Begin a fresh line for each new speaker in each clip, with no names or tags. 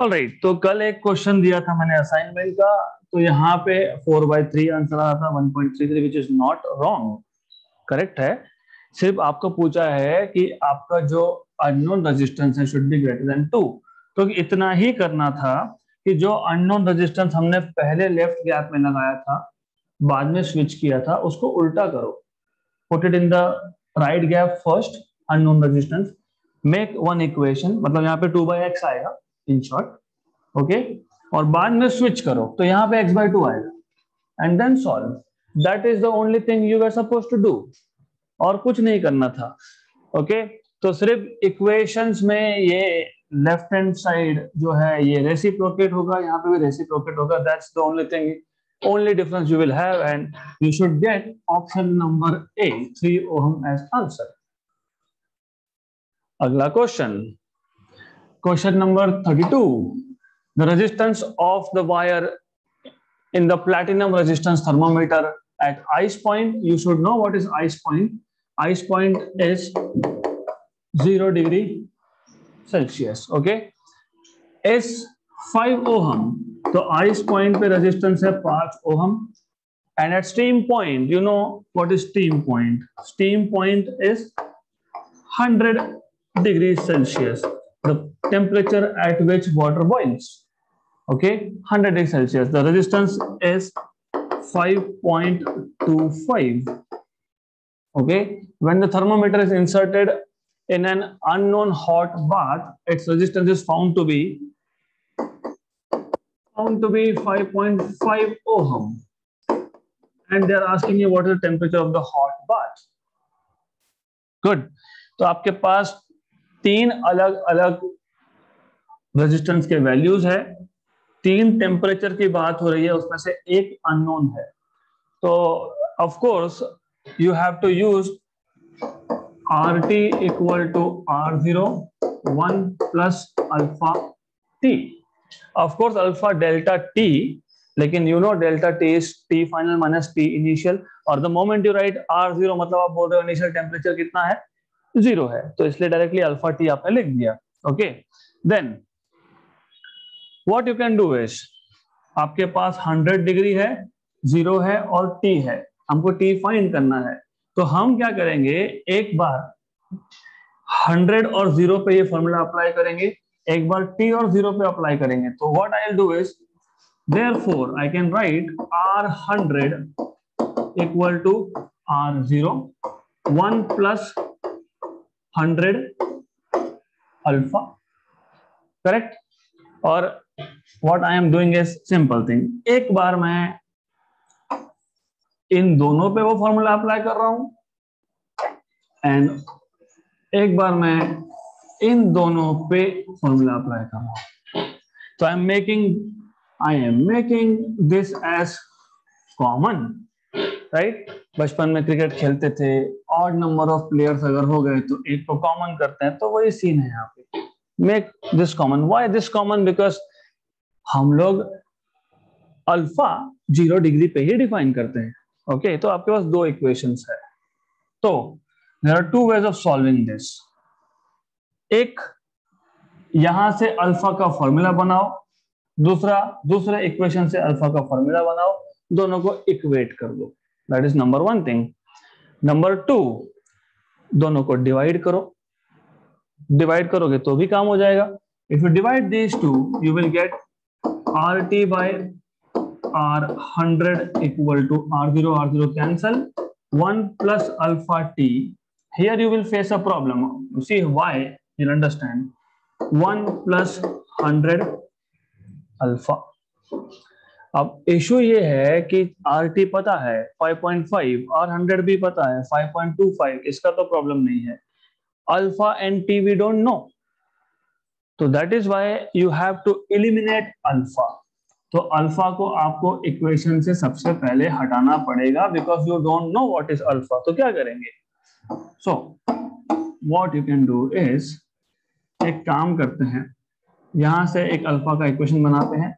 Alright, तो कल एक क्वेश्चन दिया था मैंने असाइनमेंट का, तो यहाँ पे 4/3 आंसर आया था 1.33, which is not wrong, correct है। सिर्फ आपको पूछा है कि आपका जो अननोन रेजिस्टेंस है शुड बी ग्रेटर देन 2, तो इतना ही करना था कि जो अननोन रेजिस्टेंस हमने पहले लेफ्ट गैप में लगाया था, बाद में स्विच किया था, उसको उल्टा करो, put it in the right gap first, unknown resistance, make one equation, मतलब यहाँ पे 2/x आएगा इन शॉर्ट, ओके, और बाद में स्विच करो तो यहाँ पे x/2 आएगा and then solve. That is the only thing you are suppose to do, और कुछ नहीं करना था, ओके। तो सिर्फ इक्वेशंस में ये लेफ्ट हैंड साइड जो है ये रेसिप्रोकेट होगा, यहाँ पे भी रेसिप्रोकेट होगा, that's the only thing, only difference you will have, and you should get option number A, 3 ohm as answer. अगला question, question number 32, the resistance of the wire in the platinum resistance thermometer at ice point. You should know what is ice point. Ice point is 0 degree Celsius, okay, is 5 ohm, तो ice point पे resistance है 5 ohm, and at steam point, you know what is steam point? Steam point is 100 degrees Celsius, the temperature at which water boils, okay, 100 degrees Celsius. The resistance is 5.25, okay. When the thermometer is inserted in an unknown hot bath, its resistance is found to be 5.5 ohm, and they are asking you what is the temperature of the hot bath. Good. तो आपके पास 3 अलग अलग resistance के values है, 3 temperature की बात हो रही है, उसमें से एक अननोन है, तो of course you have to use RT equal to R0 1 plus alpha T, of course alpha delta T, लेकिन you know delta T is T final minus T initial, और the moment you write R0 मतलब आप बोल रहे हो initial temperature कितना है, 0 है, तो इसलिए डायरेक्टली अल्फा T आपने लिख दिया, okay. Then what you can do is, आपके पास 100 डिग्री है, 0 है और T है, हमको T फाइंड करना है, तो हम क्या करेंगे, एक बार 100 और 0 पे ये फॉर्मूला अप्लाई करेंगे, एक बार T और 0 पे अप्लाई करेंगे, तो what I will do is, therefore I can write R100 equal to R0 1 plus 100 alpha, correct? और what I am doing is simple thing, एक बार मैं इन दोनों पे वो फॉर्मूला अप्लाई कर रहा हूं, एंड एक बार मैं इन दोनों पे फॉर्मूला अप्लाई कर रहा हूं, तो I am making this as common, right? बचपन में क्रिकेट खेलते थे, ऑड नंबर ऑफ प्लेयर्स अगर हो गए तो एक को कॉमन करते हैं, तो वही सीन है यहाँ पे, make this common. Why this common? Because हम लोग अल्फा 0 डिग्री पे ही डिफाइन करते हैं, ओके। तो आपके पास 2 इक्वेशंस है, तो there are 2 ways of solving this. एक, यहां से अल्फा का फॉर्मूला बनाओ, दूसरे इक्वेशन से अल्फा का फॉर्मूला बनाओ, दोनों को इक्वेट कर दो, that is number 1 thing. Number 2, दोनों को डिवाइड करो, डिवाइड करोगे तो भी काम हो जाएगा। If you divide these two you will get RT by R100 equal to R0 cancel, 1 plus alpha T। Here you will face a problem, you see why, you understand, 1 plus 100 alpha. अब issue ये है कि RT पता है 5.5 और 100 भी पता है 5.25, इसका तो प्रॉब्लम नहीं है, alpha and T we don't know, तो that is why you have to eliminate alpha. तो अल्फा को आपको इक्वेशन से सबसे पहले हटाना पड़ेगा, because you don't know what is alpha. तो क्या करेंगे, so what you can do is, एक काम करते हैं, यहां से एक अल्फा का इक्वेशन बनाते हैं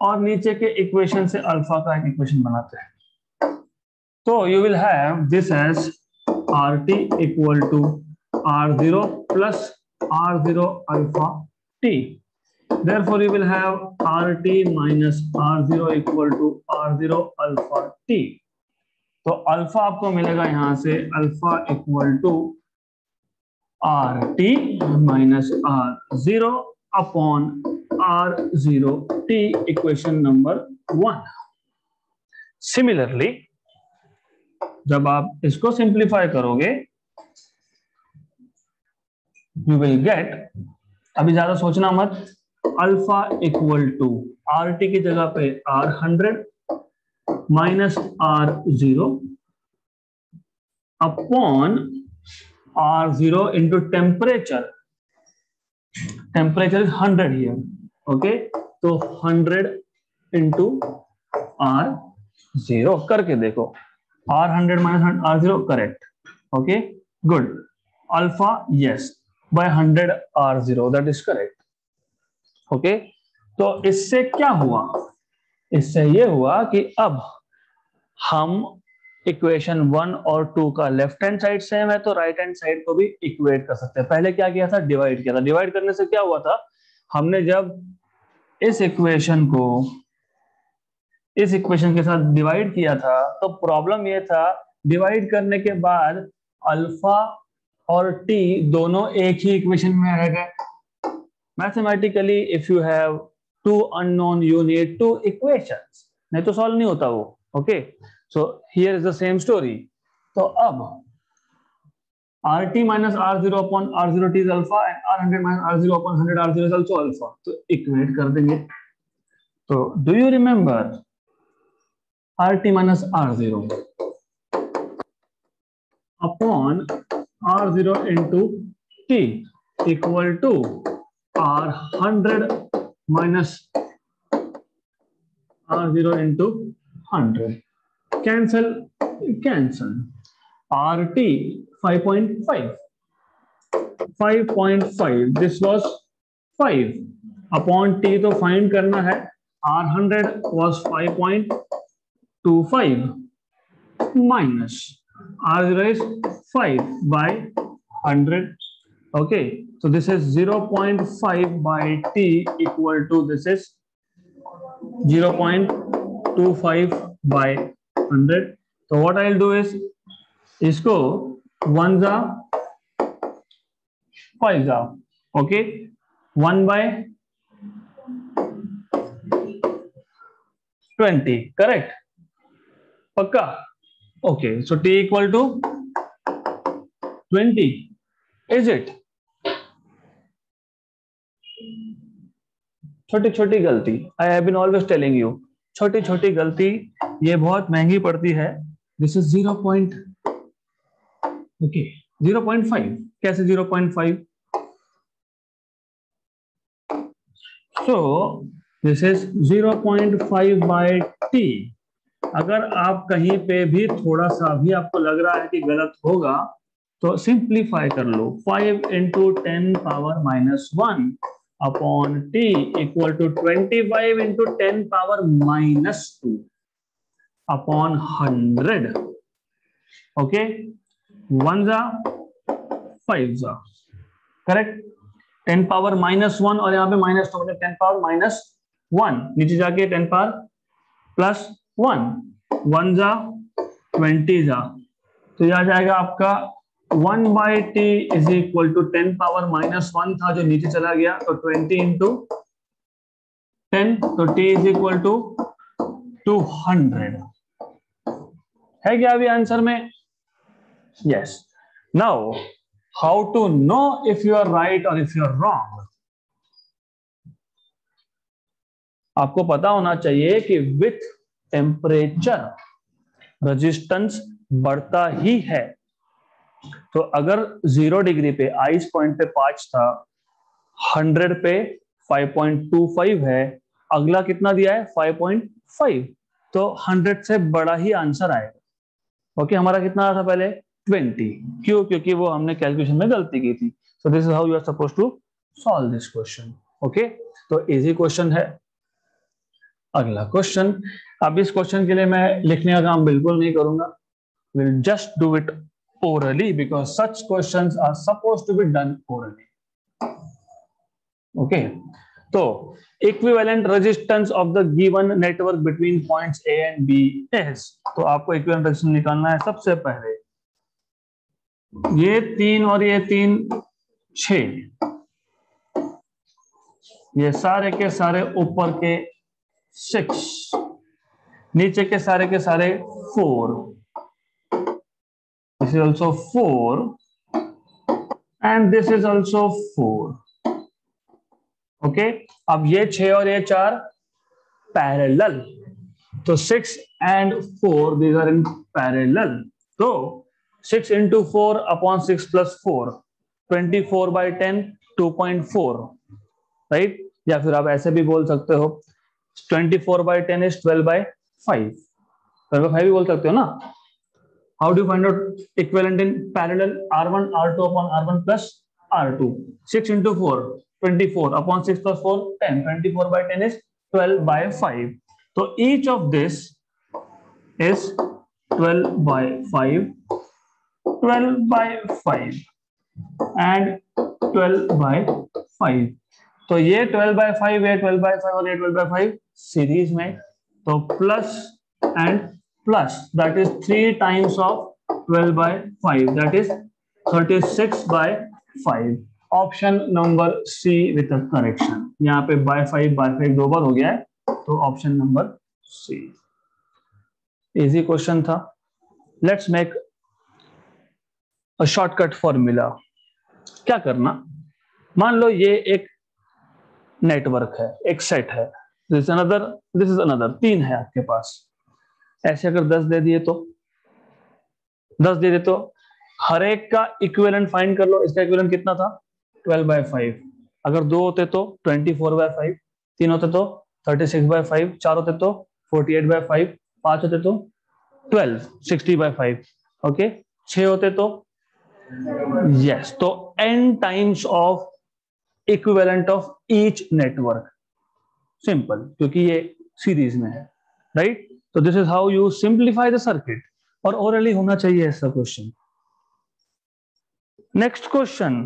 और नीचे के इक्वेशन से अल्फा का एक इक्वेशन बनाते हैं, तो you will have this as RT equal to R0 plus R0 alpha T। Therefore you will have RT minus R0 equal to R0 alpha T। तो अल्फा आपको मिलेगा यहां से alpha equal to RT minus R0 upon R0T, equation number 1। Similarly जब आप इसको simplify करोगे you will gate, अभी ज्यादा सोचना मत, अल्फा इक्वल टू RT की जगह पे R100 minus R0 upon R0 into temperature. Temperature is 100 here, okay, तो 100 इंटू R0 करके देखो, R100 minus R0 correct, okay good. Alpha yes by 100 R0 that is correct, okay. तो इससे क्या हुआ, इससे ये हुआ कि अब हम इक्वेशन 1 और 2 का लेफ्ट हैंड साइड सेम है तो राइट हैंड साइड को भी इक्वेट कर सकते हैं। पहले क्या किया था, डिवाइड किया था। डिवाइड करने से क्या हुआ था, हमने जब इस इक्वेशन को इस इक्वेशन के साथ डिवाइड किया था तो प्रॉब्लम ये था, डिवाइड करने के बाद अल्फा और टी दोनों एक ही इक्वेशन में रह गए। Mathematically if you have two unknown you need two equations, नहीं तो सॉल्व नहीं होता वो, okay. So here is the same story. तो अब RT minus R0 upon R0T is alpha and R100 minus R0 upon 100 R0 is also alpha, तो equate कर देंगे। तो do you remember RT minus R0 upon R0 into T equal to R100 minus R0 into 100, cancel cancel, RT 5.5, 5.5, this was 5 upon T तो find करना है, R100 was 5.25 minus R0 is 5 by 100, okay, so this is 0.5 by T equal to, this is 0.25 by 100। तो what I'll do is, इसको 1 जा 5 जा, okay, 1 by 20, correct, पक्का, okay. So T equal to 20, is it? छोटी छोटी गलती, I have been always telling you, छोटी छोटी गलती ये बहुत महंगी पड़ती है। दिस इज 0.5, कैसे 0.5? So this is 0.5 by T। अगर आप कहीं पे भी थोड़ा सा भी आपको लग रहा है कि गलत होगा तो सिंप्लीफाई कर लो, 5 into 10 power minus 1 upon T equal to 25 into 10 power minus 2 upon 100, okay, 1 जा 5 जा, करेक्ट, 10 पावर माइनस 1 और यहाँ पे माइनस 2 मतलब 10 पावर माइनस 1, नीचे जाके 10 पावर प्लस 1, 1 जा 20 जा, तो यह आ जाएगा आपका 1 by T is equal to 10 power minus 1 था जो नीचे चला गया, तो 20 इंटू 10, तो T इज इक्वल टू 200 है क्या अभी आंसर में? Yes. Now how to know if you are right और इफ यू आर रॉन्ग? आपको पता होना चाहिए कि विथ टेम्परेचर रेजिस्टेंस बढ़ता ही है। तो अगर 0 डिग्री पे आइस पॉइंट पे 5 था, 100 पे 5.25 है, अगला कितना दिया है 5.5, तो 100 से बड़ा ही आंसर आएगा। ओके, हमारा कितना आया था पहले 20, क्यों? क्योंकि वो हमने कैलकुलेशन में गलती की थी। So this is how you are suppose to solve this question. Okay, तो इजी क्वेश्चन है। अगला क्वेश्चन, अब इस क्वेश्चन के लिए मैं लिखने का काम बिल्कुल नहीं करूंगा, will just do it orally because such questions are supposed to be done orally. Okay, तो equivalent resistance of the given network between points A and B is, तो आपको इक्विवेलेंट रेजिस्टेंस निकालना है। सबसे पहले ये 3 और ये 3 6, ये सारे के सारे ऊपर के 6, नीचे के सारे 4, this is also 4 and this is also 4. Okay, अब ये 6 और ये 4 पैरेलल, तो 6 and 4 these are in parallel. तो 6 into 4 upon 6 plus 4, 24 by 10 2.4, right? या फिर आप ऐसे भी बोल सकते हो 24 by 10 is 12 by 5, 12 by 5 भी बोल सकते हो ना। How do you find out equivalent in parallel? R1 R2 upon R1 plus R2. 6 into 4 24 upon 6 plus 4 10, 24 by 10 is 12 by 5. So each of this is 12 by 5, 12 by 5 and 12 by 5. तो ये 12 by 5, ये 12 by 5 और ये 12 by 5 series में, तो plus and plus, that is 3 times of 12 by 5, that is 36 by 5. Option number C with the correction. यहाँ पे by 5 दो बार हो गया है, तो option number C. Easy question था। Let's make a shortcut formula. क्या करना, मान लो ये एक नेटवर्क है, एक सेट है, दिस इज अनदर 3 है आपके पास। ऐसे अगर 10 दे दिए तो 10 दे दिए तो हर एक का इक्विवेलेंट फाइंड कर लो। इसका इक्विवेलेंट कितना था 12 by 5। अगर 2 होते तो 24 by 5, 3 होते तो 36 by 5, 4 होते तो 48 by 5, 5 होते तो 12 60 by 5, ओके 6 होते तो यस, तो n times of equivalent of each network. Simple, क्योंकि ये सीरीज में है, राइट? तो this is how you simplify the circuit, और ओरली होना चाहिए ऐसा question. Next question,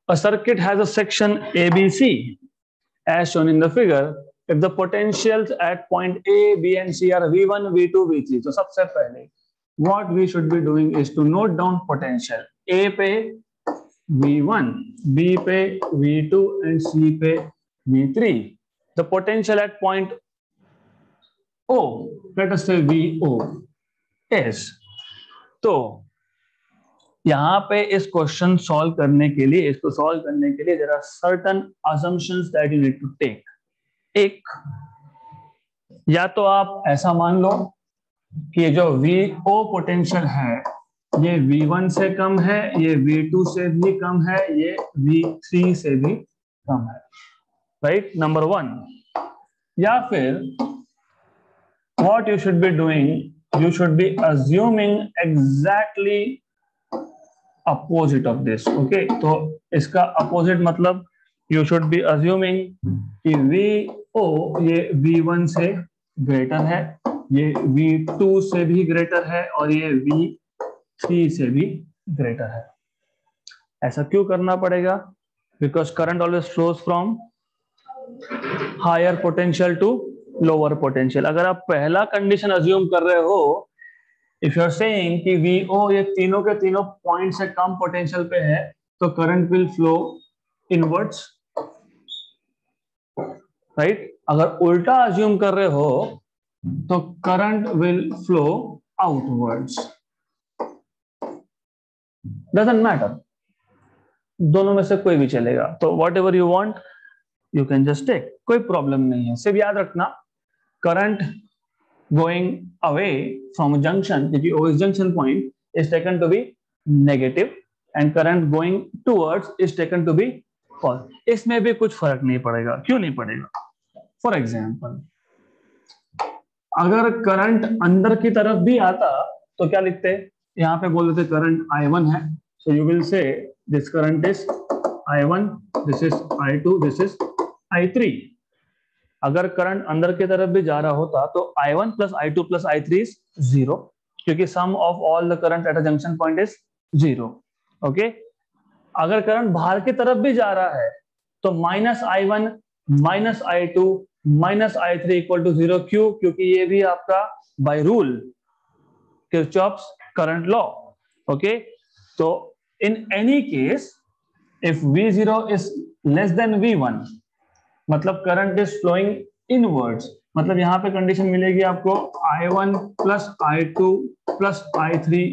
a circuit has a section ABC as shown in the figure. If the potentials at point A, B and C are V1, V2, V3, तो सबसे पहले what we should be doing is to note down potential. A पे V1, B पे V2 and C पे V3. The potential at point O, let us say VO, is, तो यहां पे इस क्वेश्चन सॉल्व करने के लिए, इसको सॉल्व करने के लिए there are certain assumptions that you need to take. एक, या तो आप ऐसा मान लो कि जो VO पोटेंशियल है ये V1 से कम है, ये V2 से भी कम है, ये V3 से भी कम है, राइट? नंबर 1। या फिर what you should be doing, you should be assuming exactly opposite of this, okay? तो इसका opposite मतलब you should be assuming कि VO ये V1 से ग्रेटर है, ये V2 से भी ग्रेटर है और ये V3 से भी ग्रेटर है। ऐसा क्यों करना पड़ेगा? Because current always flows from higher potential to lower potential. अगर आप पहला कंडीशन अज्यूम कर रहे हो, इफ यू आर सेइंग कि VO ये तीनों के तीनों पॉइंट से कम पोटेंशियल पे है, तो current will flow inwards, right? अगर उल्टा अज्यूम कर रहे हो तो current will flow outwards. Doesn't matter, दोनों में से कोई भी चलेगा। तो whatever you want you can just take, कोई प्रॉब्लम नहीं है। सिर्फ याद रखना current going away from a junction, क्योंकि O is junction point, is taken to be negative and current going towards is taken to be positive. इसमें भी कुछ फर्क नहीं पड़ेगा। क्यों नहीं पड़ेगा? फॉर एग्जाम्पल, अगर करंट अंदर की तरफ भी आता तो क्या लिखते? यहाँ पे बोल देते करंट I1 है, so you will say this current is I1, this is I2, this is I3. अगर करंट अंदर की तरफ भी जा रहा होता तो I1 plus I2 plus I3 is 0, क्योंकि sum of all the current at a junction point is 0, okay? अगर करंट बाहर की तरफ भी जा रहा है तो -I1 -I2 -I3 equal to 0। क्यों? क्योंकि ये भी आपका by rule Kirchhoff's current law. Okay, तो in any case if V0 is less than V1, मतलब करंट इज फ्लोइंग इनवर्ड्स, मतलब यहां पे कंडीशन मिलेगी आपको I1 plus I2 plus I3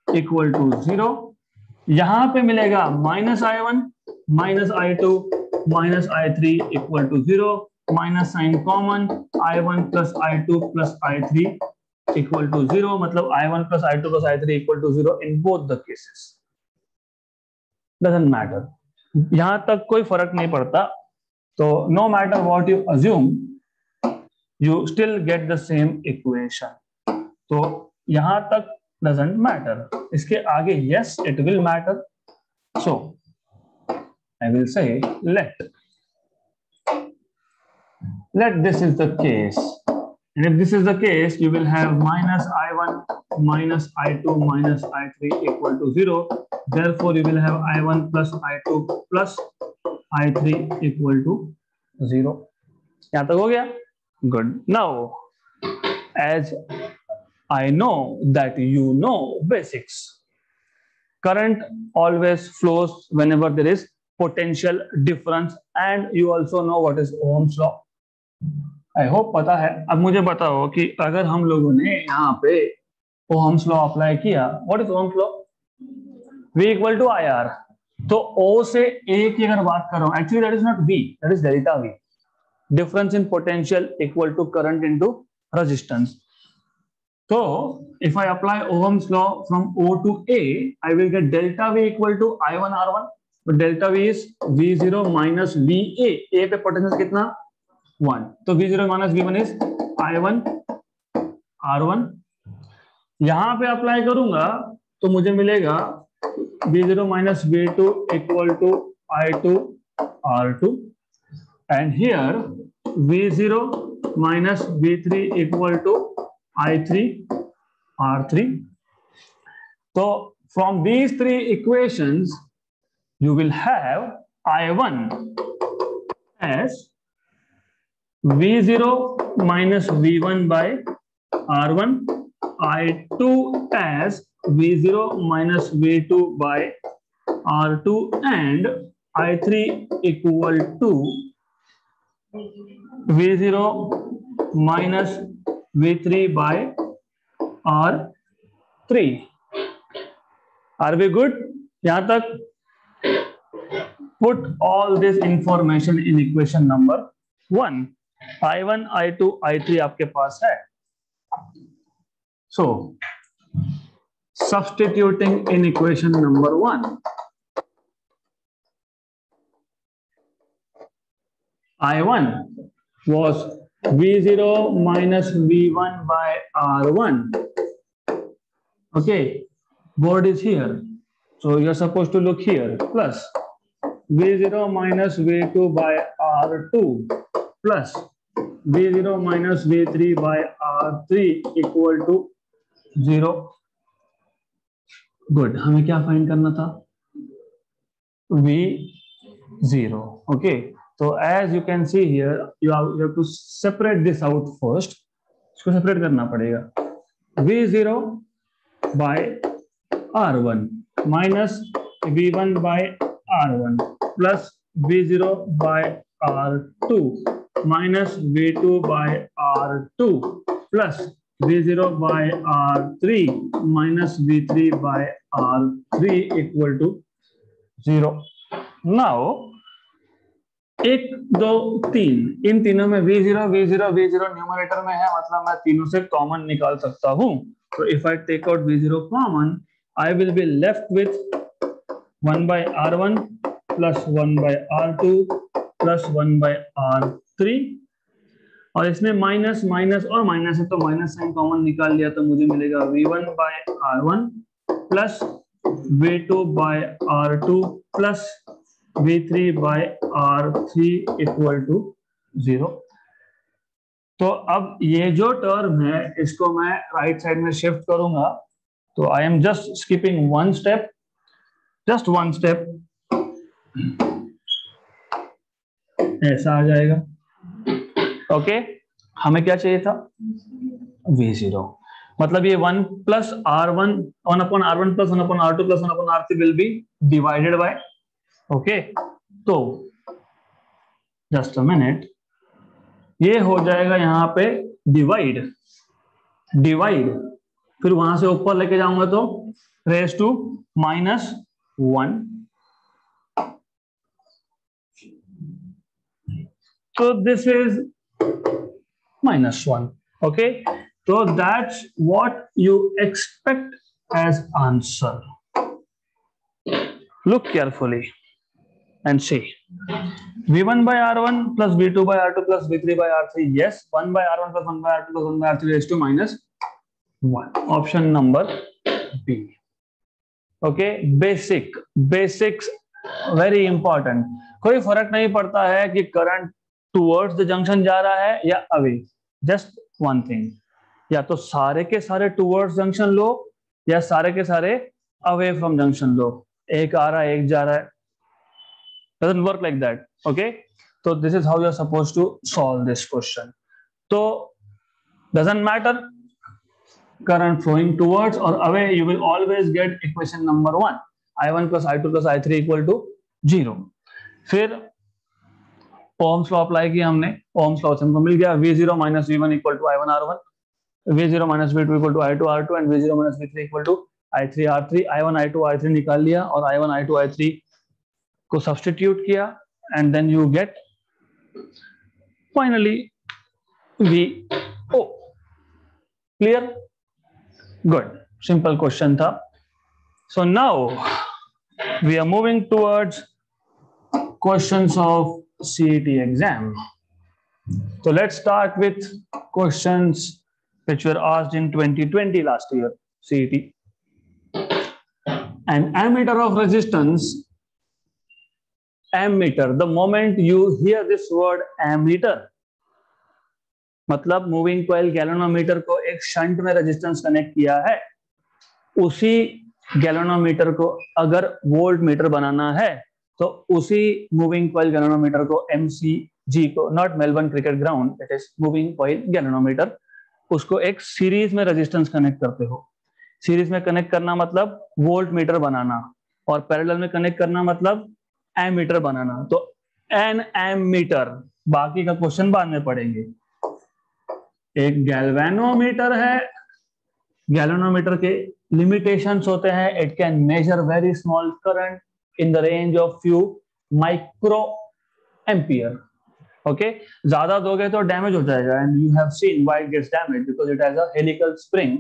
equal to 0। यहां पे मिलेगा -I1 -I2 -I3 equal to 0, minus sign common, I1 plus I2 plus I3 equal to 0, मतलब I1 plus I2 plus I3 equal to 0 in both the cases. Doesn't matter, यहां तक कोई फर्क नहीं पड़ता। तो no matter what you assume, you still get the same equation. तो यहां तक डजंट मैटर। इसके आगे yes it will matter. So I will say let this is the case, and if this is the case you will have -I1 minus I2 minus I3 equal to 0, therefore you will have I1 plus I2 plus I3 equal to 0। यहां तक हो गया? Good. Now as I know that you know basics, current always flows whenever there is potential difference, and you also know what is Ohm's law। I hope पता है। अब मुझे बताओ कि अगर हम लोगों ने यहाँ पे ओहम्स लॉ अप्लाई किया, what is Ohm's law? V equal to IR। तो O से A की अगर बात कर रहा हूं, actually that is not V, that is delta V, difference in potential equal to current into resistance. तो if I apply Ohm's law from O to A, I will get delta V equal to I1 R1, but delta V is V0 minus VA। A पे potential कितना? 1, तो V0 minus V1 is I1 R1। यहां पे apply करूंगा तो मुझे मिलेगा V0 minus V2 equal to I2 R2, and here V0 minus V3 equal to I3 R3। तो from these three equations you will have I1 as V0 minus V1 by R1, I2 as V0 minus V2 by R2, and I3 equal to V0 minus V3 by R3। Are we good? यहां तक? Put all this information in equation number 1। I1, I2, I3 आपके पास है। So substituting in equation number 1, I1 was V0 minus V1 by R1। Okay, board is here, so you're supposed to look here, plus V0 minus V2 by R2 plus V0 minus V3 by R3 equal to 0। Good, हमें क्या find करना था? V0। Okay, तो as you can see here you have to separate this out first. इसको separate करना पड़ेगा। V0 by R1 minus V1 by R1 plus V0 by R2 minus V2 by R2 plus V0 by R3 minus V3 by R3 equal to 0। Now 1, 2, 3, इन तीनों में V0 V0 V0 numerator में है, मतलब मैं तीनों से कॉमन निकाल सकता हूं। तो if I take out V0 common, I will be left with 1 by R1 plus 1 by R2 plus 1 by R3, और इसमें माइनस माइनस और माइनस है तो माइनस साइन कॉमन निकाल लिया तो मुझे मिलेगा V1 by R1 plus V2 by R2 plus V3 by R3 equal to 0। तो अब ये जो टर्म है इसको मैं राइट साइड में शिफ्ट करूंगा। तो I am just skipping one step, just one step, ऐसा आ जाएगा। ओके, हमें क्या चाहिए था? V0, मतलब ये 1 plus R1, 1 upon R1 plus 1 upon R2 plus 1 upon R3 will be divided by, okay, तो जस्ट अ मिनट, ये हो जाएगा यहाँ पे डिवाइड, फिर वहां से ऊपर लेके जाऊंगा तो raise to -1, so this is -1, okay, so that's what you expect as answer. Look carefully and see. V1 by R1 plus V2 by R2 plus V3 by R3, yes, 1 by R1 plus 1 by R2 plus 1 by R3 raised to -1, option number B. okay, basics very important. कोई फर्क नहीं पड़ता है कि current towards the junction जा रहा है या अवे, जस्ट वन थिंग, या तो सारे के सारे टूवर्ड्स जंक्शन लो या सारे के सारे अवे फ्रॉम जंक्शन लो, एक आ रहा है एक जा रहा है, doesn't work like that. okay, so this is how you are supposed to solve this question. so doesn't matter current flowing towards or away, you will always get equation number 1, I1 plus I2 plus I3 equal to 0. फिर Ohm's law apply किया हमने, Ohm's law से हमको मिल गया V0 minus V1 equal to I1 R1, V0 minus V2 equal to I2 R2 and V0 minus V3 equal to I3 R3. I1 I2 I3 निकाल लिया और I1 I2 I3 को substitute किया and then you get finally VO. clear? good, simple question था. so now we are moving towards questions of CET exam. So let's start with questions which were asked in 2020 last year CET. An ammeter of resistance, ammeter, the moment you hear this word ammeter, मतलब moving coil galvanometer को एक shunt में resistance connect किया है, उसी galvanometer को अगर volt meter बनाना है तो उसी मूविंग कॉइल गैल्वेनोमीटर को MCG को, not Melbourne cricket ground, it is moving coil galvanometer, उसको एक सीरीज में रेजिस्टेंस कनेक्ट करते हो. सीरीज में कनेक्ट करना मतलब वोल्ट मीटर बनाना, और पैरेलल में कनेक्ट करना मतलब एमीटर बनाना. तो एन एमीटर, बाकी का क्वेश्चन बाद में पढ़ेंगे. एक गैल्वेनोमीटर है, गैल्वेनोमीटर के लिमिटेशंस होते हैं, it can measure very small current in the range of few micro ampere. okay, ज्यादा दोगे तो डैमेज हो जाएगा, and you have seen why it gets damaged because it has a helical spring.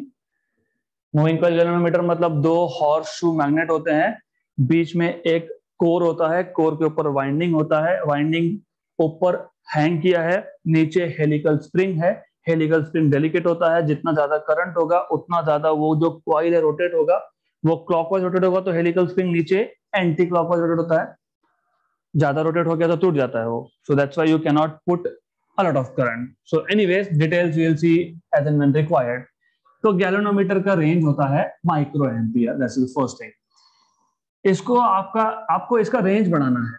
Moving coil galvanometer मतलब दो horse shoe magnet होते हैं, बीच में एक कोर होता है, कोर के ऊपर वाइंडिंग होता है, वाइंडिंग ऊपर हैंग किया है, नीचे हेलिकल स्प्रिंग है. हेलिकल स्प्रिंग डेलिकेट होता है, जितना ज्यादा करंट होगा उतना ज्यादा वो जो कॉइल है रोटेट होगा, वो क्लॉकवाइज रोटेट होगा तो हेलिकल स्प्रिंग नीचे एंटी क्लॉकवाइज रोटेट होता है, ज्यादा रोटेट हो गया तो टूट जाता है वो. So that's why you can not put a lot of current. So anyways details we will see as and when required. तो गैल्वेनोमीटर का रेंज होता है micro ampere, that's the first thing. इसको आपको इसका रेंज बढ़ाना है,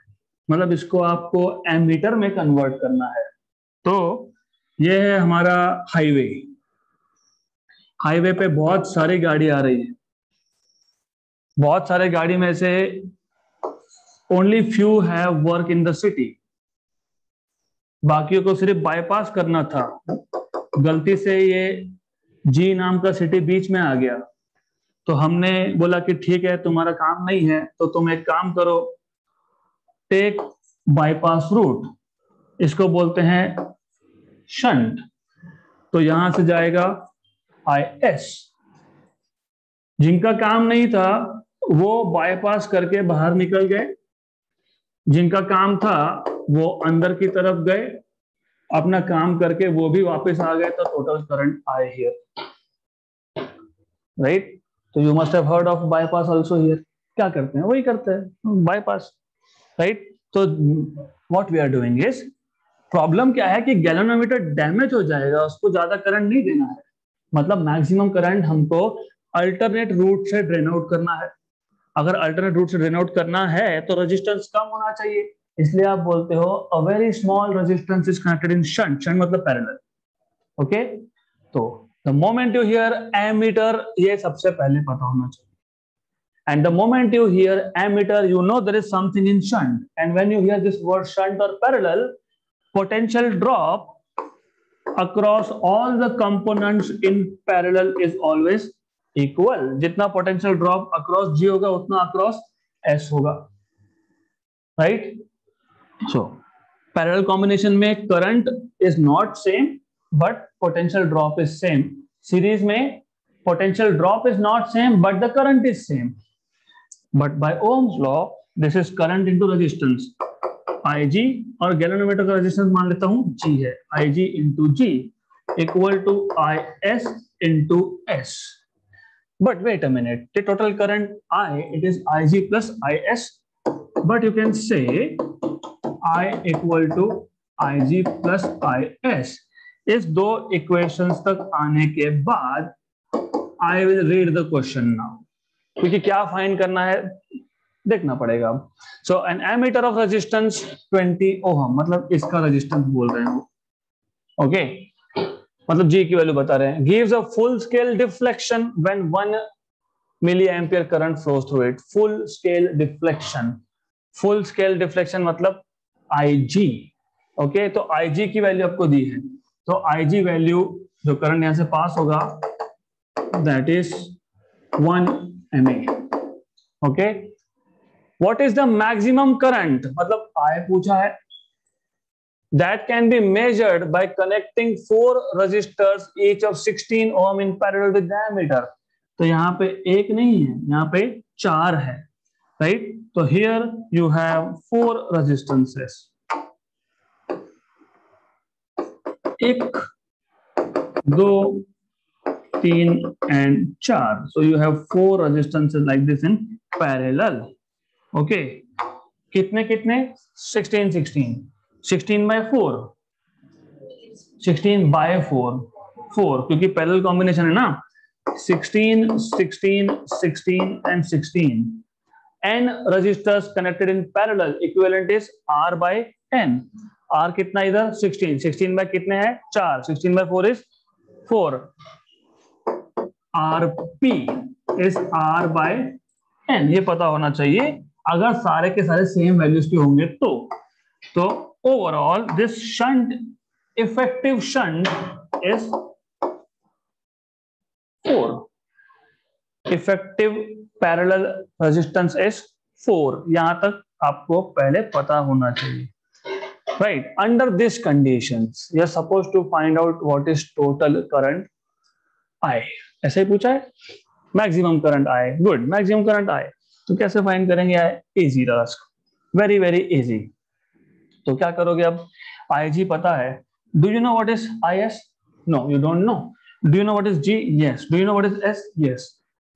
मतलब इसको आपको एमीटर में कन्वर्ट करना है. तो ये है हमारा हाईवे. हाईवे पे बहुत सारी गाड़ी आ रही है, बहुत सारे गाड़ी में से only few have work in the city, बाकियों को सिर्फ बाईपास करना था. गलती से ये जी नाम का सिटी बीच में आ गया, तो हमने बोला कि ठीक है तुम्हारा काम नहीं है तो तुम एक काम करो, टेक बाईपास रूट, इसको बोलते हैं शंट. तो यहां से जाएगा IS. जिनका काम नहीं था वो बाईपास करके बाहर निकल गए, जिनका काम था वो अंदर की तरफ गए, अपना काम करके वो भी वापस आ गए, तो total current I here, right. तो you must have heard of bypass also here. क्या करते हैं, वही करते हैं बाईपास, राइट. तो what we are doing is, problem क्या है कि गैल्वेनोमीटर डैमेज हो जाएगा, उसको ज्यादा करंट नहीं देना है, मतलब मैक्सिमम करंट हमको अल्टरनेट रूट से ड्रेन आउट करना है. अगर अल्टरनेट रूट से डिनोट करना है तो रेजिस्टेंस कम होना चाहिए, इसलिए आप बोलते हो a very small resistance is connected in shunt, shunt मतलब पैरेलल। ओके, तो the moment you hear ammeter, ये सबसे पहले पता होना चाहिए। And the moment you hear ammeter, you know there is something in shunt. And when you hear this word shunt or parallel, potential drop across all the components in parallel is always equal. जितना potential drop across G होगा उतना across S होगा, right? So parallel combination में current is not same, but potential drop is same. Series में potential drop is not same, but the current is same. But by Ohm's law, this is current into resistance. Ig और galvanometer का resistance मान लेता हूं G है, Ig into G equal to Is into S. But wait a minute, the total current I, it is Ig plus Is. But you can say I equal to Ig plus Is. इस दो equations तक आने के बाद I will read the question now. क्योंकि क्या find करना है देखना पड़ेगा। So an ammeter of resistance 20 ohm, मतलब इसका रेजिस्टेंस बोल रहे हैं, ओके, मतलब जी की वैल्यू बता रहे हैं। Gives a full scale deflection when 1 milli ampere current flows through it. Full scale deflection, full scale deflection मतलब आईजी, ओके, तो आईजी की वैल्यू आपको दी है, तो आईजी वैल्यू जो करंट यहां से पास होगा that is 1 MA, okay. What is the maximum current, मतलब आय पूछा है, that can be measured by connecting 4 resistors each of 16 ohm in parallel with diameter. तो यहां पे एक नहीं है, यहां पे 4 है, राइट? तो here you have 4 resistances, 1 2 3 and 4. So you have 4 resistances like this in parallel. Okay. कितने कितने? 16 16 16 by 4, 16 by 4 क्योंकि पैरेलल कॉम्बिनेशन है ना, 16 16 16 and 16. n resistors connected in parallel, equivalent is r by n. r कितना इधर? 16 16 by कितने हैं? 4, 16 by 4 is 4. Rp is R by N, ये पता होना चाहिए अगर सारे के सारे सेम वैल्यूज के होंगे तो overall this shunt, effective shunt is 4, effective parallel resistance is 4। यहां तक आपको पहले पता होना चाहिए, right? Under this conditions you are supposed to find out what is total current I, ऐसे ही पूछा है, maximum current I, good, maximum current I तो कैसे फाइंड करेंगे? I, easy task, very very easy. तो क्या करोगे अब? IG पता है, do you know what is IS? No, you don't know. Do you know what is G? Yes. Do you know what is S? Yes.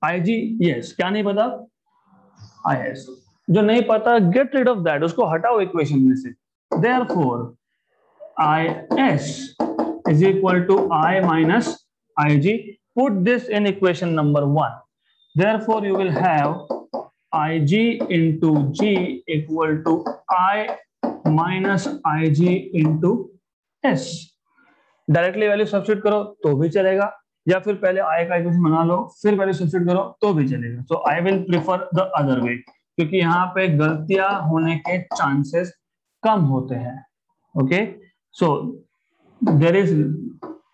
IG? Yes. क्या नहीं पता? IS। जो नहीं पता, गेट रिड ऑफ दैट, उसको हटाओ equation में से। Therefore IS is equal to I minus IG. Put this in equation number 1. Therefore, you will have Ig into G equal to I minus Ig into S. Directly value substitute करो तो भी चलेगा, या फिर पहले I का equation बना लो फिर वैल्यू सब्स्टिट्यूट करो तो भी चलेगा। तो I will prefer the other way, क्योंकि यहाँ पे गलतियां होने के चांसेस कम होते हैं, okay. So there is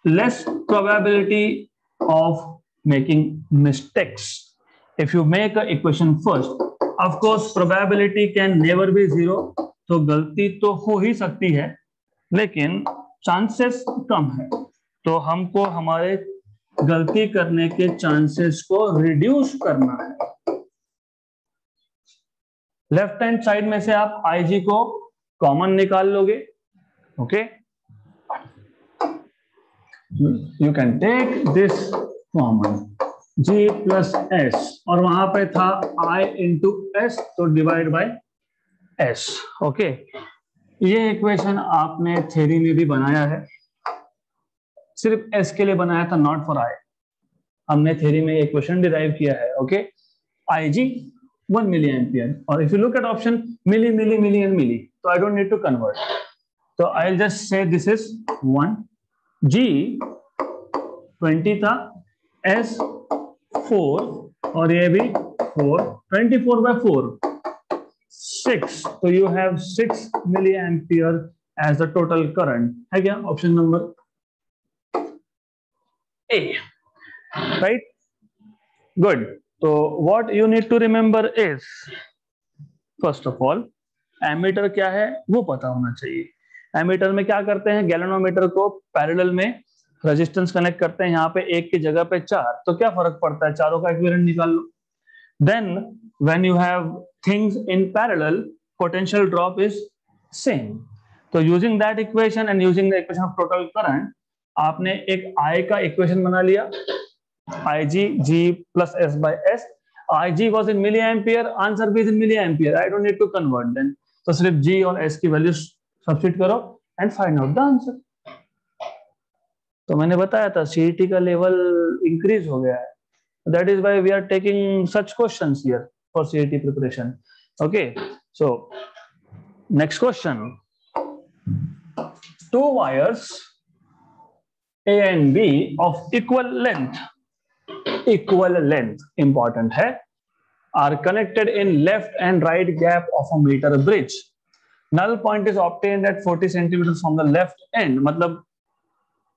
less probability of making mistakes if you make a equation first. Of course probability can never be 0, तो गलती तो हो ही सकती है लेकिन चांसेस कम है, तो हमको हमारे गलती करने के चांसेस को रिड्यूस करना है। लेफ्ट हैंड साइड में से आप IG को कॉमन निकाल लोगे, okay. You can take this common, G plus S, और वहां पे था I into S, तो डिवाइड बाय S, ओके। ये इक्वेशन आपने थ्योरी में भी बनाया है, सिर्फ S के लिए बनाया था, नॉट फॉर I। हमने थ्योरी में इक्वेशन डिराइव किया है, okay. IG 1 milliampere. Or if you look at option milli, milli, milli and milli, so I don't need to convert. So I'll just say this is 1, G 20 था, S 4 और ये भी 4, 24 by 4 6, so you have 6 milliampere as the total current. है क्या option number A, right? Good. So what you need to remember is, first of all, ammeter क्या है वो पता होना चाहिए. एमीटर में क्या करते हैं, गैल्वेनोमीटर को पैरेलल में रेजिस्टेंस कनेक्ट करते हैं, यहाँ पे एक की जगह पे 4, तो क्या फर्क पड़ता है, चारों का इक्विवेलेंट निकाल लो. Then when you have things in parallel, potential drop is same. So using that equation and using the equation of total current, आपने एक I का इक्वेशन बना लिया, IG G plus S by S. IG was in milliampere, answer भी is in milliampere. I don't need to convert then. तो सिर्फ G और S की वैल्यू सब्स्टिट्यूट करो and find out the answer. तो मैंने बताया था CET का लेवल इंक्रीज हो गया है. That is why we are taking such questions here for CET preparation. Okay, so next question. Two wires A and B of equal length important है, are connected in left and right gap of a meter bridge. Null point is obtained at 40 centimeters from the left end. मतलब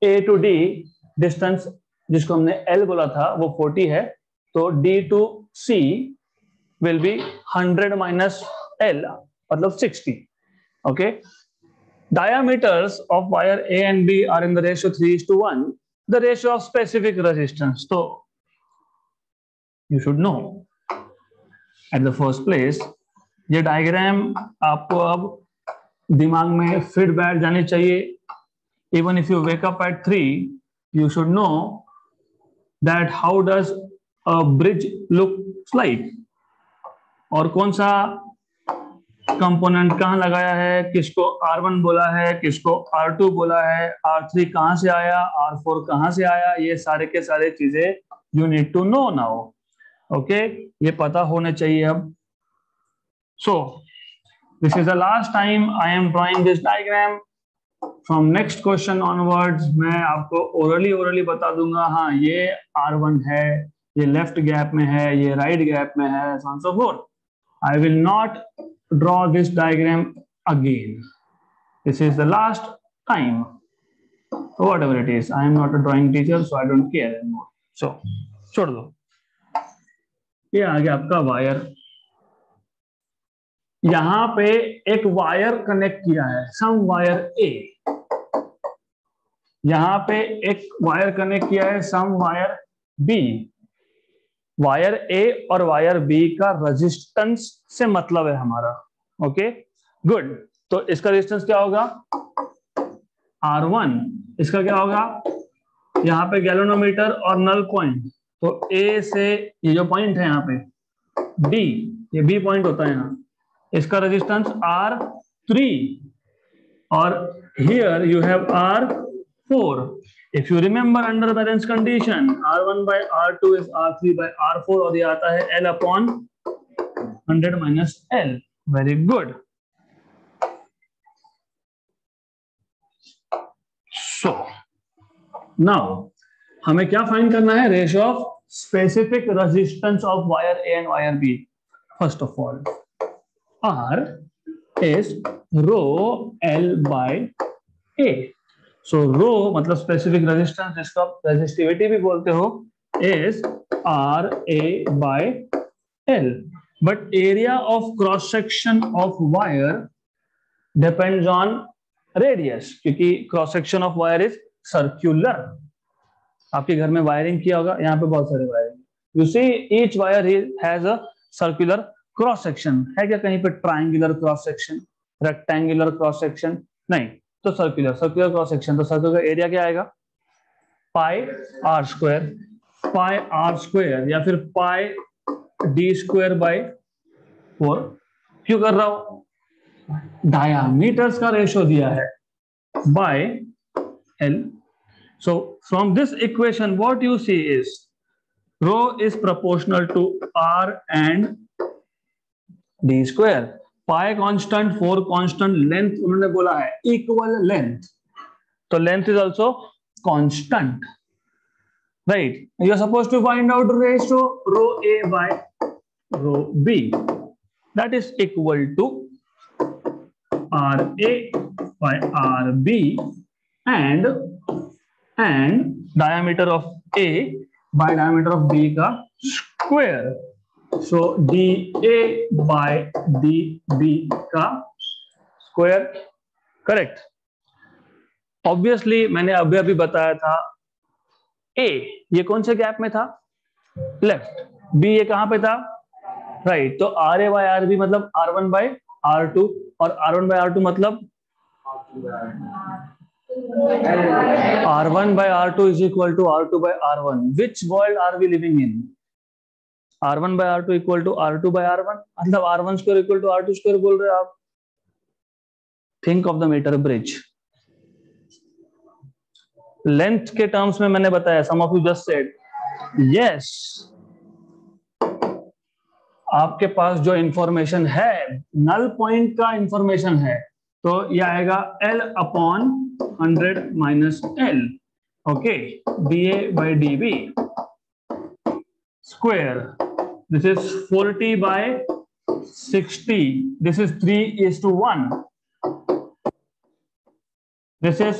A to D distance जिसको हमने L बोला था वो 40 है, तो D to C will be 100 minus L, मतलब 60. Okay. Diameters of wire A and B are in the ratio 3:1. The ratio of specific resistance. So you should know at the first place. ये diagram आपको अब दिमाग में fit बैठ जानी चाहिए. Even if you wake up at 3, you should know that how does a bridge looks like, और कौन सा कंपोनेंट कहाँ लगाया है, किसको R1 बोला है, किसको R2 बोला है, R3 कहाँ से आया, R4 कहाँ से आया, ये सारे के सारे चीजें you need to know now. Okay, ये पता होने चाहिए अब. So this is the last time I am drawing this diagram. From next question onwards मैं आपको orally बता दूंगा, हाँ ये R1 है, ये लेफ्ट गैप में है, ये राइट गैप में है, so on and so forth. I will not draw this diagram again. This is the last time. So whatever it is, I am not a drawing teacher, so I don't care anymore. So छोड़ दो. ये आ गया आपका wire. यहां पे एक wire connect किया है, सम वायर A. यहां पे एक वायर कनेक्ट किया है, सम वायर B. वायर A और वायर B का रेजिस्टेंस से मतलब है हमारा. Okay, good. तो इसका रेजिस्टेंस क्या होगा, R1. इसका क्या होगा, यहाँ पे गैल्वेनोमीटर और नल पॉइंट, तो A से ये जो पॉइंट है यहाँ पे D, ये B पॉइंट होता है यहाँ, इसका रेजिस्टेंस R3 और here you have R4. If you remember under balance condition, R1 by R2 is R3 by R4 और ये आता है L upon 100 minus L. Very good. So now हमें क्या फाइंड करना है, ratio of specific resistance of wire A and wire B. First of all, R is rho L by A. So rho मतलब specific resistance, जिसको आप resistivity भी बोलते हो, is RA by L. But area of cross section of wire depends on radius, क्योंकि cross section of wire is circular. आपके घर में वायरिंग किया होगा, यहाँ पे बहुत सारे wiring. You see each wire has a circular cross section. है क्या कहीं पे triangular cross section, rectangular cross section? नहीं, तो circular cross section. तो सर्कल का एरिया क्या आएगा, पाई आर स्क्वायर या फिर पाई डी स्क्वायर बाई 4. क्यों कर रहा हूं, डायामीटर्स का रेशियो दिया है by L. So from this equation what you see is rho is proportional to R and D square, pi constant, 4 constant, length उन्होंने बोला है इक्वल लेंथ, तो length is also constant, right? You are supposed to find out ratio rho A by rho B, that is equal to R A by R B and diameter of A by diameter of B का square. So DA by DB का square, correct? Obviously मैंने अभी बताया था A ये कौन से gap में था? लेफ्ट. B ये कहां पे था? राइट. तो RA by RB मतलब R1 by R2 और R1 by R2 मतलब R1 by R2 is equal to R2 by R1. Which world are we living in? R1 by R2 equal to R2 by R1, मतलब R1 square equal to R2 square बोल रहे हो आप. Think of the meter bridge. Length के terms में मैंने बताया, some of you just said yes. आपके पास जो इंफॉर्मेशन है, नल पॉइंट का इंफॉर्मेशन है, तो ये आएगा L upon 100 minus L, okay, DA by DB square, this is 40 by 60, this is 3:1, this is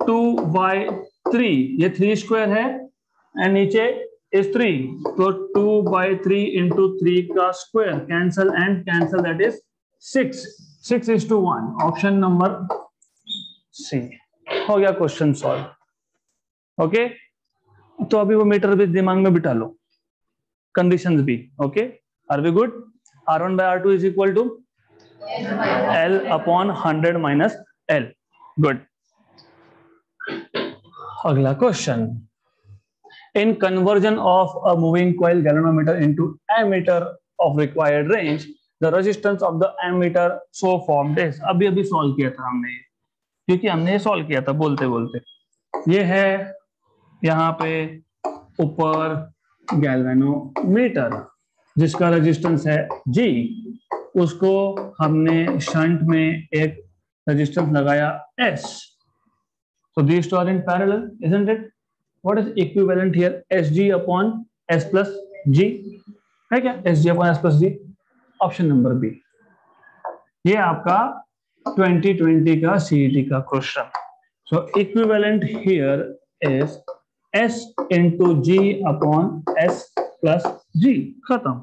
2/3, ये 3 स्क्वायर है एंड नीचे इज 3, तो 2/3 इंटू 3 का square, cancel and cancel, that is 6:1. Option number C हो गया क्वेश्चन सॉल्व. ओके, तो अभी वो मीटर भी दिमाग में बिठा लो, कंडीशंस भी. Okay, are we good? R1 by R2 is equal to L upon 100 minus L. Good. अगला question, in conversion of a moving coil galvanometer into ammeter of required range, the resistance of the ammeter so formed is. अभी solve किया था हमने, क्योंकि हमने ये solve किया था बोलते बोलते. ये है यहाँ पे ऊपर गैल्वेनोमीटर जिसका रेजिस्टेंस है G, उसको हमने शंट में एक रेजिस्टेंस लगाया S. So these two are in parallel, isn't it? What is equivalent here? SG upon S plus G है क्या? SG upon S plus G. Option number B. ये आपका 2020 का CET का question. So equivalent here is S into G upon S plus G. खत्म.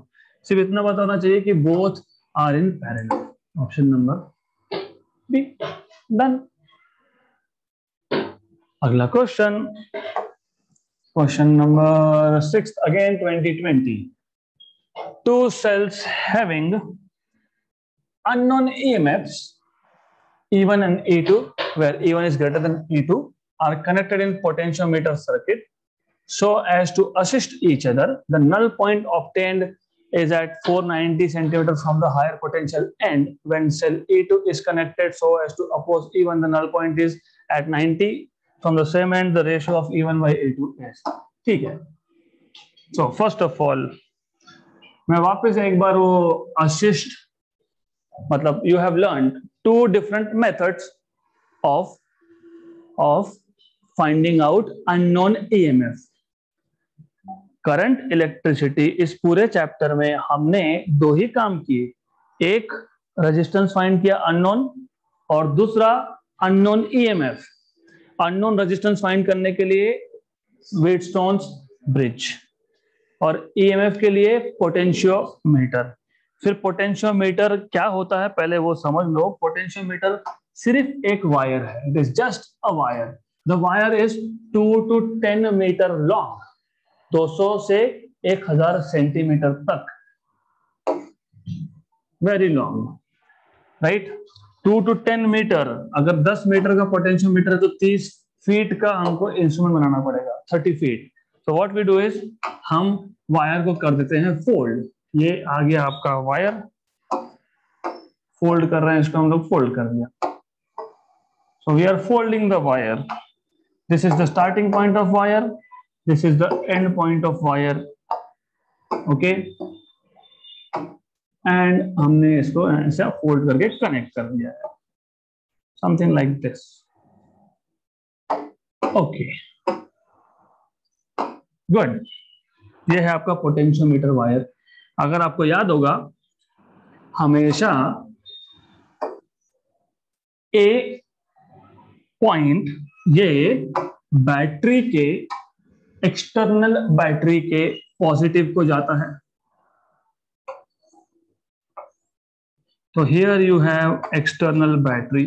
सिर्फ इतना बताना चाहिए कि both are in parallel. Option number B. Done. अगला question, question number 6, again 2020. Two cells having unknown EMFs E1 and E2, where E1 is greater than E2, are connected in potentiometer circuit so as to assist each other. The null point obtained is at 490 centimeters from the higher potential end. When cell E2 is connected so as to oppose E1, the null point is at 90 from the same end. The ratio of E1 by E2 is. ठीक है. So first of all, मैं वापस एक बार वो assist, मतलब you have learn 2 different methods of finding out unknown EMF. Current electricity, इस पूरे chapter में हमने 2 ही काम किए, एक रेजिस्टेंस फाइंड किया अननोन और दूसरा unknown EMF. Unknown resistance find करने के लिए व्हीटस्टोन्स ब्रिज और EMF के लिए पोटेंशियोमीटर. फिर पोटेंशियोमीटर क्या होता है पहले वो समझ लो. पोटेंशियोमीटर सिर्फ एक वायर है, it is just a wire. The wire is 2 to 10 metre long, 200 से 1000 सेंटीमीटर तक, very long, right. 2 to 10 metre. अगर 10 मीटर का पोटेंशियोमीटर है तो 30 फीट का हमको इंस्ट्रूमेंट बनाना पड़ेगा, 30 फीट. तो व्हाट वी डू इज, हम वायर को कर देते हैं फोल्ड. ये आ गया आपका वायर, फोल्ड कर रहे हैं, इसको हम लोग फोल्ड कर दिया. So we are folding the wire. This is the starting point of wire, this is the end point of wire. Okay, and हमने इसको ऐसे फोल्ड करके कनेक्ट कर दिया है, something like this. Okay good, ये है आपका पोटेंशियोमीटर वायर। अगर आपको याद होगा, हमेशा ए पॉइंट ये बैटरी के, एक्सटर्नल बैटरी के पॉजिटिव को जाता है। तो here you have external battery,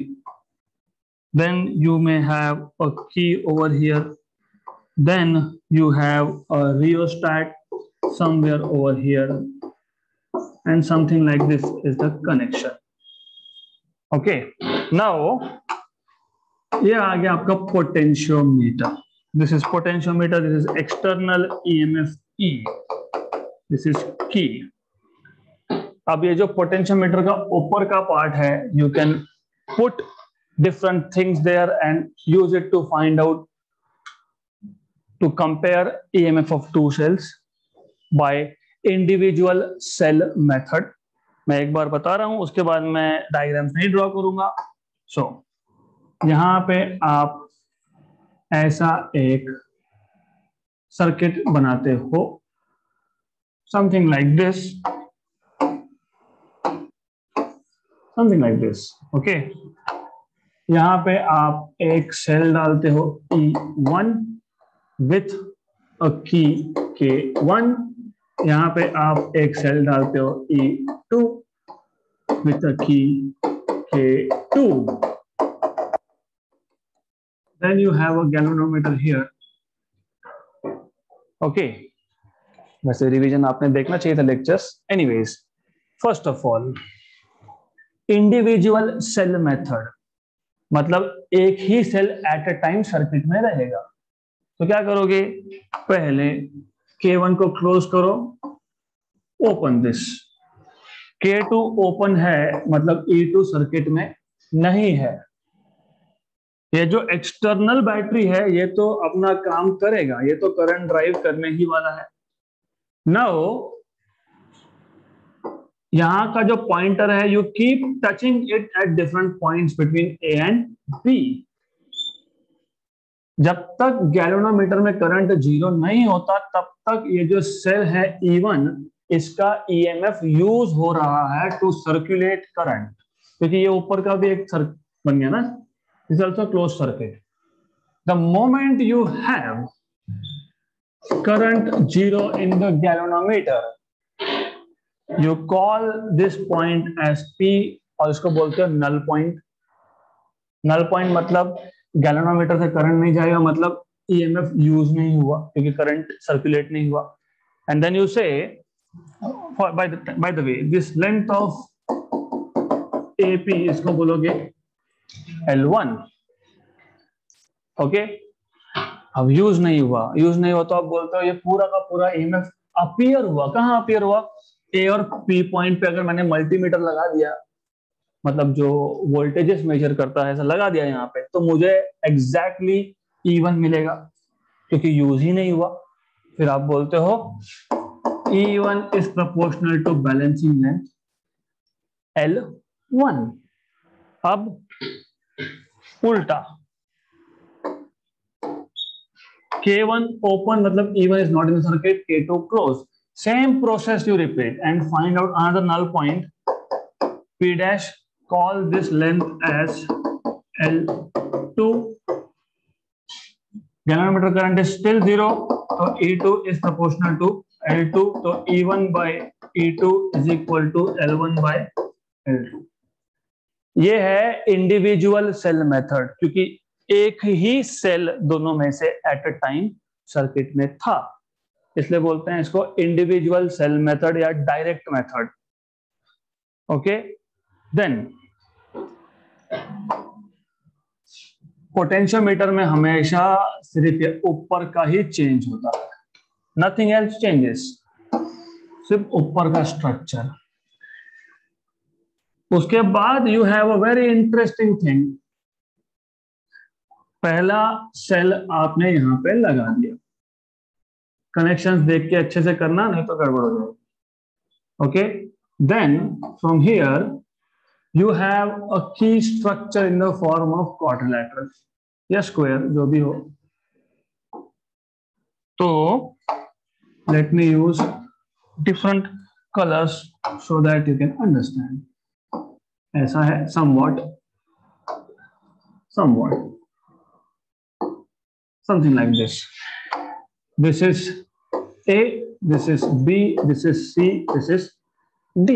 then you may have a key over here, then you have a rheostat somewhere over here, and something like this is the connection. Okay, now ये आ गया आपका potentiometer. This is potentiometer, this is external EMF E, this is की। अब ये जो potentiometer का ऊपर का पार्ट है, you can put different things there and use it to find out, to compare EMF of two cells by individual cell method। मैं एक बार बता रहा हूं, उसके बाद मैं डायग्राम्स नहीं ड्रॉ करूंगा। सो यहां पे आप ऐसा एक सर्किट बनाते हो, something like this, something like this. Okay, यहाँ पे आप एक सेल डालते हो E1 विथ अ की K1, यहाँ पे आप एक सेल डालते हो E2 विथ अ की K2, then you have a galvanometer here। Okay, वैसे रिवीजन आपने देखना चाहिए था lectures. Anyways, first of all individual cell method, मतलब एक ही cell at a time circuit में रहेगा। तो क्या करोगे, पहले K1 को क्लोज करो, ओपन दिस, K2 ओपन है, मतलब E2 सर्किट में नहीं है। ये जो एक्सटर्नल बैटरी है ये तो अपना काम करेगा, ये तो करंट ड्राइव करने ही वाला है। नाउ यहां का जो पॉइंटर है, you keep touching it at different points between A and B। जब तक गैल्वेनोमीटर में करंट 0 नहीं होता, तब तक ये जो सेल है E1, इसका EMF यूज हो रहा है टू सर्कुलेट करंट, क्योंकि ये ऊपर का भी एक सर्किट बन गया ना, is also close circuit. The moment you have current 0 in the galvanometer, you call this point as P, और इसको बोलते हो नल पॉइंट। नल पॉइंट मतलब गैल्वेनोमीटर से करंट नहीं जाएगा, मतलब EMF यूज नहीं हुआ, क्योंकि करंट सर्कुलेट नहीं हुआ। एंड देन यू से bye the way, this length of AP, इसको बोलोगे L1। ओके, अब यूज नहीं हुआ, यूज नहीं हुआ तो आप बोलते हो ये पूरा का पूरा EMF अपीयर हुआ। कहाँ अपीयर हुआ, A और P पॉइंट पे अगर मैंने मल्टीमीटर लगा दिया, मतलब जो वोल्टेजेस मेजर करता है, ऐसा लगा दिया यहाँ पे, तो मुझे एग्जैक्टली E1 मिलेगा, क्योंकि यूज ही नहीं हुआ। फिर आप बोलते हो E1 is proportional to balancing length L1। अब उल्टा, K1 open मतलब E1 is not in the circuit, K2 close। Same process you repeat and find out another null point P dash, call this length as L2। Galvanometer current is still 0, so E2 is proportional to L2, so E1 by E2 is equal to L1 by L2। ये है individual cell method, क्योंकि एक ही cell दोनों में से eight a time circuit में था, इसलिए बोलते हैं इसको इंडिविजुअल सेल मेथड या direct method. Okay, then potentiometer में हमेशा सिर्फ ऊपर का ही चेंज होता है, नथिंग एल्स चेंजेस, सिर्फ ऊपर का स्ट्रक्चर। उसके बाद you have a very interesting thing, पहला सेल आपने यहां पे लगा दिया, कनेक्शंस देख के अच्छे से करना, नहीं तो गड़बड़ हो जाएगी। Okay, then from here you have a key structure in the form of quadrilateral या square, जो भी हो. तो let me use different colors so that you can understand. ऐसा है somewhat something like this. This is A, this is B, this is C, this is D.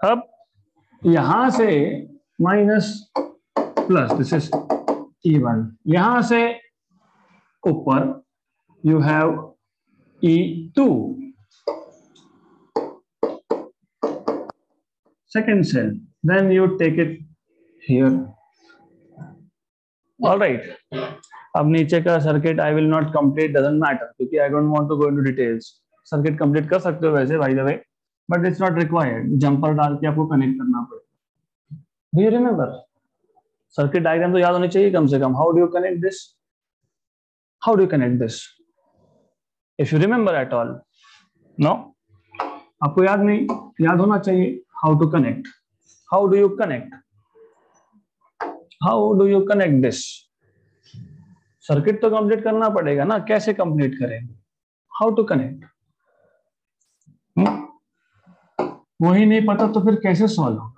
अब यहां से minus plus, this is E1. यहां से ऊपर you have E2. Second cell, then you take it here. All right. अब नीचे का circuit I will not complete, doesn't matter, क्योंकि I don't want to go into details. Circuit complete कर सकते हो वैसे by the way, but it's not required. Jumper डाल के आपको कनेक्ट करना पड़ेगा. Do you remember? Circuit diagram तो याद होनी चाहिए कम से कम. How do you connect this? How do you connect this? If you remember at all? No, आपको याद नहीं? याद होना चाहिए. How to connect? How do you connect? How do you connect this? Circuit तो कंप्लीट करना पड़ेगा ना, कैसे कंप्लीट करेंगे? How to connect? वही नहीं पता तो फिर कैसे सॉल्व होगा?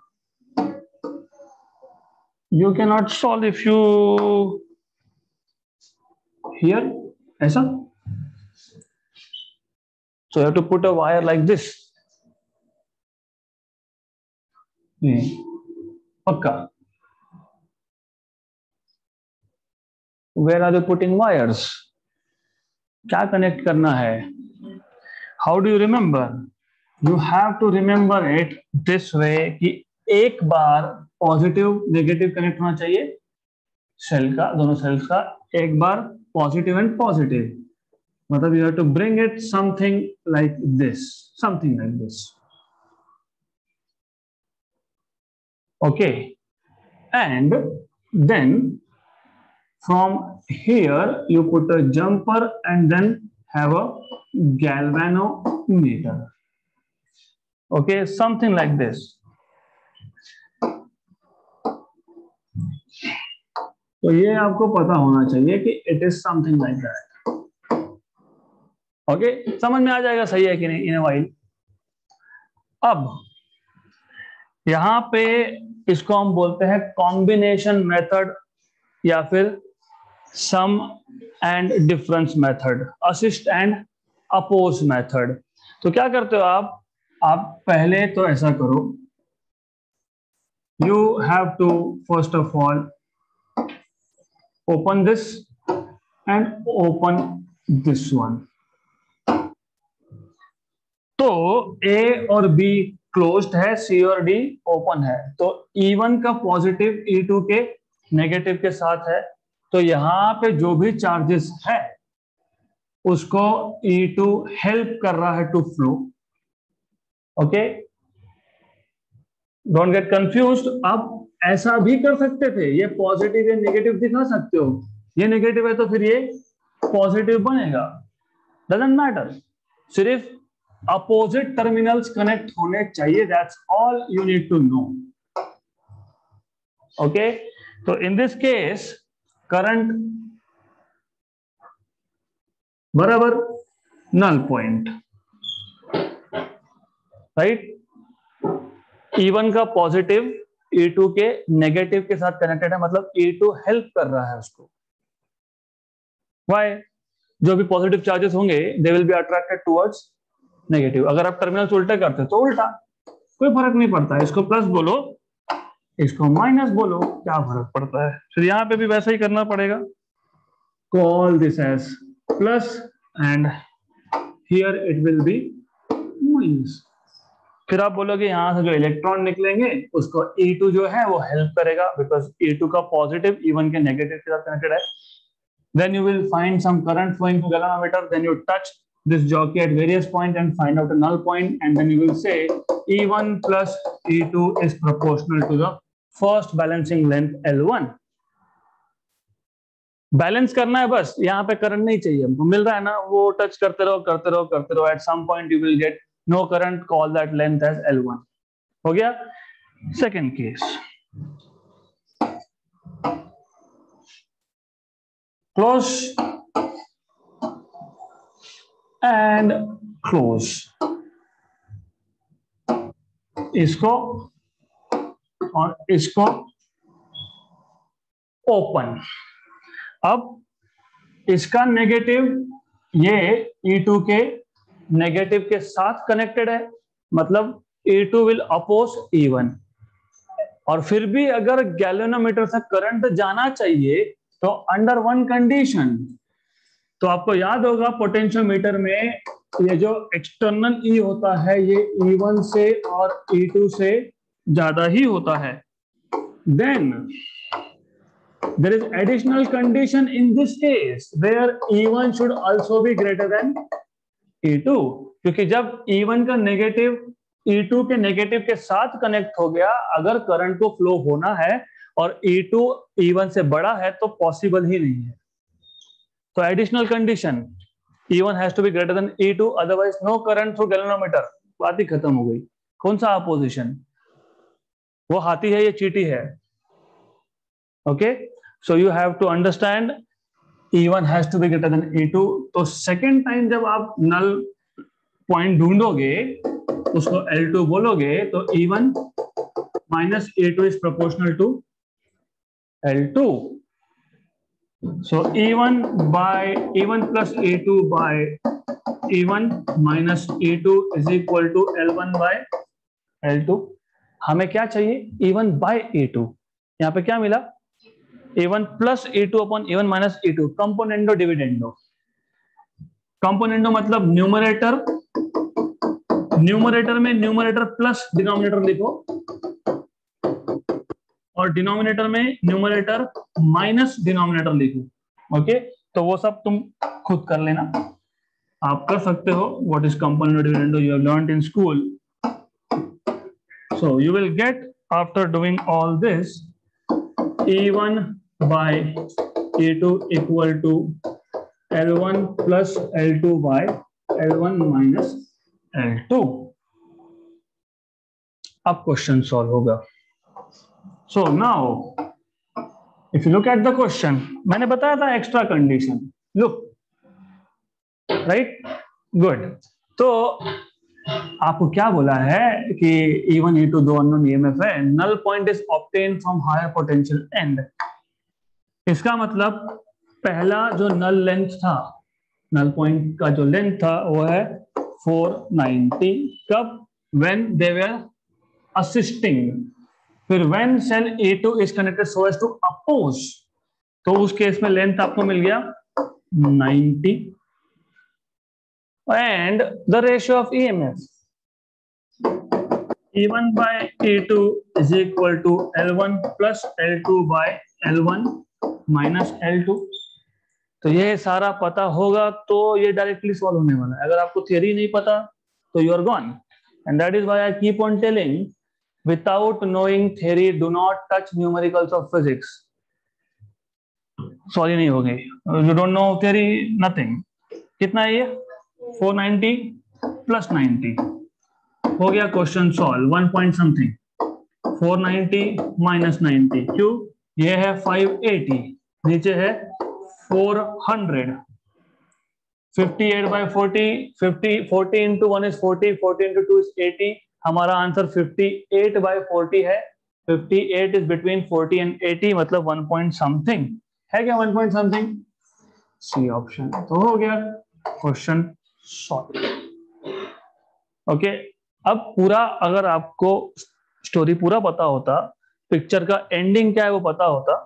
You can not solve if you hear ऐसा. So you have to put a wire like this. पक्का? Where are you putting wires? क्या कनेक्ट करना है? How do you remember? You have to remember it this way कि एक बार positive negative connect होना चाहिए cell का, दोनों सेल्स का. एक बार पॉजिटिव एंड पॉजिटिव, मतलब you have to bring it something like this, something like this. Okay, and then from here you put a jumper and then have a galvanometer. Okay, something like this. तो ये आपको पता होना चाहिए कि it is something like that. Okay, समझ में आ जाएगा सही है कि नहीं इन वाइल. अब यहां पे इसको हम बोलते हैं कॉम्बिनेशन मेथड या फिर sum and difference method, assist and oppose method. तो क्या करते हो आप पहले तो ऐसा करो, you have to first of all open this and open this one. तो ए और बी क्लोज्ड है, सी और डी ओपन है. तो E1 का पॉजिटिव E2 के नेगेटिव के साथ है, तो यहां पे जो भी चार्जेस है उसको E2 हेल्प कर रहा है to flow. Okay, don't get confused. अब ऐसा भी कर सकते थे, ये पॉजिटिव या नेगेटिव दिखा सकते हो. ये नेगेटिव है तो फिर ये पॉजिटिव बनेगा, डजंट मैटर. सिर्फ अपोजिट टर्मिनल्स कनेक्ट होने चाहिए, that's all you need to know. Okay, तो इन दिस केस करंट बराबर नल पॉइंट, राइट. E1 का पॉजिटिव E2 के नेगेटिव के साथ कनेक्टेड है, मतलब E2 हेल्प कर रहा है उसको. Why? जो भी पॉजिटिव चार्जेस होंगे they will be attracted towards negative. अगर आप टर्मिनल्स उल्टे करते हो तो उल्टा, कोई फर्क नहीं पड़ता. इसको प्लस बोलो, इसको माइनस बोलो, क्या फर्क पड़ता है. फिर यहां पे भी वैसा ही करना पड़ेगा. Call this as plus and here it will be minus. फिर आप बोलोगे यहां से जो इलेक्ट्रॉन निकलेंगे उसको E2 जो है वो हेल्प करेगा, बिकॉज E2 का पॉजिटिव E1 के नेगेटिव के साथ कनेक्टेड है. Then you will find some current flowing through galvanometer. Then you touch this jockey at various points and find out a null point, and then you will say E1 plus E2 is proportional to the first balancing length L1. Balance करना है बस, यहाँ पे current नहीं चाहिए हमको. मिल रहा है ना, वो टच करते रहो करते रहो करते रहो. At some point you will get no current, call that length as L1. हो गया. Second case, close and close, इसको और इसको ओपन. अब इसका नेगेटिव ये E2 के नेगेटिव के साथ कनेक्टेड है, मतलब E2 विल अपोज E1. और फिर भी अगर गैल्वेनोमीटर से करंट जाना चाहिए तो अंडर वन कंडीशन, तो आपको याद होगा पोटेंशियोमीटर में ये जो एक्सटर्नल E होता है ये E1 से और E2 से ज्यादा ही होता है. Then there is additional condition in this case where E1 should also be greater than E2, क्योंकि जब E1 का नेगेटिव E2 के नेगेटिव के साथ कनेक्ट हो गया, अगर करंट को फ्लो होना है और E2 E1 से बड़ा है तो पॉसिबल ही नहीं है. तो additional condition, E1 has to be greater than E2, otherwise no current through galvanometer. बात ही खत्म हो गई. कौन सा अपोजिशन? वो हाथी है, ये चींटी है. Okay, so you have to understand E1 has to be greater than E2. तो सेकेंड टाइम जब आप नल पॉइंट ढूंढोगे उसको L2 बोलोगे तो E1 minus E2 is proportional to L2. So E1 plus E2 by E1 minus E2 is equal to L1 by L2. हमें क्या चाहिए? E1 by E2. यहाँ पे क्या मिला? E1 plus E2 upon E1 minus E2. Componendo dividendo. Componendo मतलब numerator, numerator में numerator plus denominator लिखो और डिनोमिनेटर में न्यूमरेटर माइनस डिनोमिनेटर लिखो. ओके, तो वो सब तुम खुद कर लेना, आप कर सकते हो. What is componendo dividendo? You have learned in school. So you will get after doing all this E1 by E2 equal to L1 plus L2 by L1 minus L2. अब क्वेश्चन सॉल्व होगा. So now if you look at the question, मैंने बताया था extra condition. Look, right, good. तो आपको क्या बोला है कि E1 E2 दो अननोन EMF है, null point is obtain from higher potential end. इसका मतलब पहला जो नल लेंथ था, नल पॉइंट का जो लेंथ था वो है 490. कब? When they were assisting. फिर when cell A2 is connected so as to oppose, तो उस केस में लेंथ आपको मिल गया 90. And the ratio of EMF, E1 by E2 is equal to L1 plus L2 by L1 minus L2. तो ये सारा पता होगा तो ये डायरेक्टली सॉल्व होने वाला है. अगर आपको थियरी नहीं पता तो you are gone. And that is why I keep on telling, without knowing theory do not touch numericals of physics. Sorry नहीं होगी. You don't know theory, nothing. कितना है ये? 490 प्लस 90 हो गया. Question solve. 1 point something. 490 minus 90, क्यों? ये है 580, नीचे है 400. 58 by 40, 40 into 1 is 40, 40 into 2 is 80. हमारा आंसर 58 by 40 है. 58 is between 40 and 80, मतलब 1 point something है. क्या 1 point something? C option. तो हो गया क्वेश्चन सॉल्व. ओके, अब पूरा अगर आपको स्टोरी पूरा पता होता, पिक्चर का एंडिंग क्या है वो पता होता,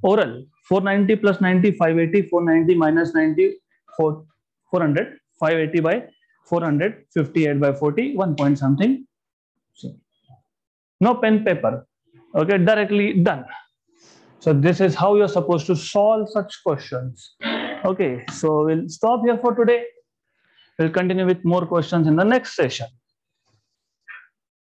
oral 490 plus 90 580, 490 minus 90 400, 580 by 400, 58 by 40, 1 point something. No pen paper. Okay, directly done. So this is how you're supposed to solve such questions. Okay, so we'll stop here for today. We'll continue with more questions in the next session.